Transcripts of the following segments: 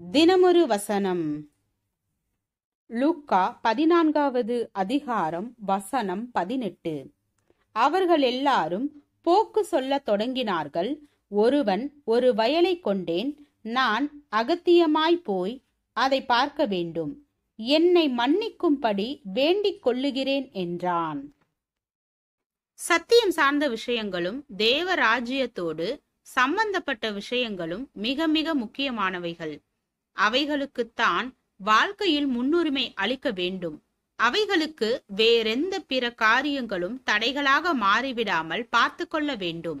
தினமொரு வசனம். லூக்கா 14வது அதிகாரம் வசனம் 18. அவர்கள் எல்லாரும் போக்கு சொல்லத் தொடங்கினார்கள். ஒருவன், ஒரு வயலை கொண்டேன், நான் அகத்தியமாய் போய் அதை பார்க்க வேண்டும், என்னை மன்னிக்கும்படி வேண்டிக் கொள்ளுகிறேன் என்றான். சத்தியம் சார்ந்த விஷயங்களும் தேவ ராஜ்யத்தோடு சம்பந்தப்பட்ட விஷயங்களும் மிக மிக முக்கியமானவைகள். அவைகளுக்குத்தான் வாழ்க்கையில் முன்னுரிமை அளிக்க வேண்டும். அவைகளுக்கு வேறெந்த பிற காரியங்களும் தடைகளாக மாறிவிடாமல் பார்த்து கொள்ள வேண்டும்.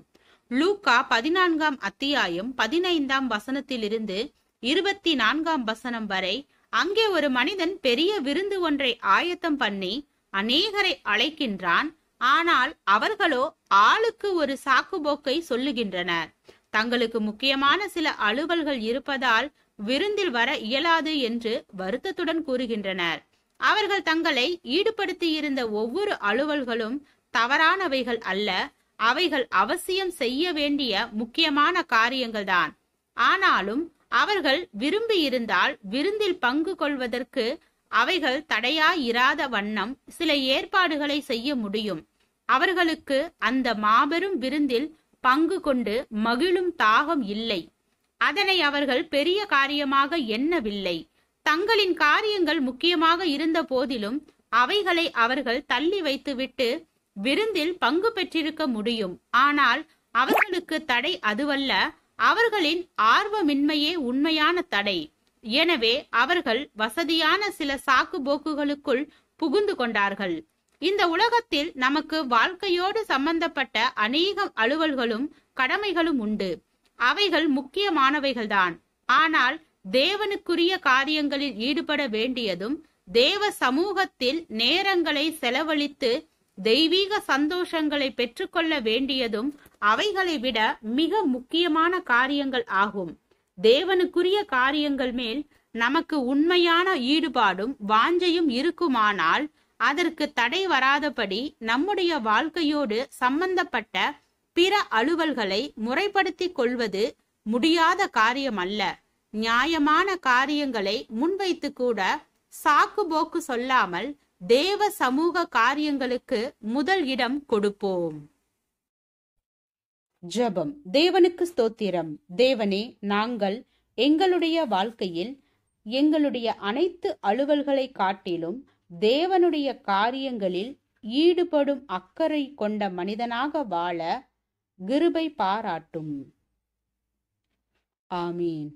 லூக்கா 14ஆம் அத்தியாயம் 15ஆம் வசனத்திலிருந்து 24ஆம் வசனம் வரை அங்கே ஒரு மனிதன் பெரிய விருந்து ஒன்றை ஆயத்தம் பண்ணி அநேகரை அழைக்கின்றான். ஆனால் அவர்களோ ஆளுக்கு ஒரு சாக்குபோக்கை சொல்லுகின்றனர். தங்களுக்கு முக்கியமான சில அலுவல்கள் இருப்பதால் விருந்தில் வர இயலாது என்று வருத்தத்துடன் கூறுகின்றனர். அவர்கள் தங்களை ஈடுபடுத்தியிருந்த ஒவ்வொரு அலுவல்களும் தவறானவைகள் அல்ல, அவைகள் அவசியம் செய்ய வேண்டிய முக்கியமான காரியங்கள்தான். ஆனாலும் அவர்கள் விரும்பி இருந்தால் விருந்தில் பங்கு கொள்வதற்கு அவைகள் தடையாயிராத வண்ணம் சில ஏற்பாடுகளை செய்ய முடியும். அவர்களுக்கு அந்த மாபெரும் விருந்தில் பங்கு கொண்டு மகிழும் தாகம் இல்லை. அதனை அவர்கள் பெரிய காரியமாக எண்ணவில்லை. தங்களின் காரியங்கள் முக்கியமாக இருந்த போதிலும் அவைகளை அவர்கள் தள்ளி வைத்துவிட்டு விருந்தில் பங்கு பெற்றிருக்க முடியும். ஆனால் அவர்களுக்கு தடை அதுவல்ல, அவர்களின் ஆர்வமின்மையே உண்மையான தடை. எனவே அவர்கள் வசதியான சில சாக்கு போக்குகளுக்குள் புகுந்து கொண்டார்கள். இந்த உலகத்தில் நமக்கு வாழ்க்கையோடு சம்பந்தப்பட்ட அநேக அலுவல்களும் கடமைகளும் உண்டு. அவைகள் முக்கியமானவைகள்தான். ஆனால் தேவனுக்குரிய காரியங்களில் ஈடுபட வேண்டியதும் தேவ சமூகத்தில் நேரங்களை செலவழித்து தெய்வீக சந்தோஷங்களை பெற்றுக்கொள்ள வேண்டியதும் அவைகளை விட மிக முக்கியமான காரியங்கள் ஆகும். தேவனுக்குரிய காரியங்கள் மேல் நமக்கு உண்மையான ஈடுபாடும் வாஞ்சையும் இருக்குமானால் அதற்கு தடை வராதபடி நம்முடைய வாழ்க்கையோடு சம்பந்தப்பட்ட பிற அலுவல்களை முறைப்படுத்திக் கொள்வது முடியாத காரியம் அல்ல. நியாயமான காரியங்களை முன்வைத்து கூட சாக்கு போக்கு சொல்லாமல் தேவ சமூக காரியங்களுக்கு முதல் இடம் கொடுப்போம். ஜெபம். தேவனுக்கு ஸ்தோத்திரம். தேவனே, நாங்கள் எங்களுடைய வாழ்க்கையில் எங்களுடைய அனைத்து அலுவல்களை காட்டிலும் தேவனுடைய காரியங்களில் ஈடுபடும் அக்கறை கொண்ட மனிதனாக வாழ கிருபை பாராட்டும். ஆமீன்.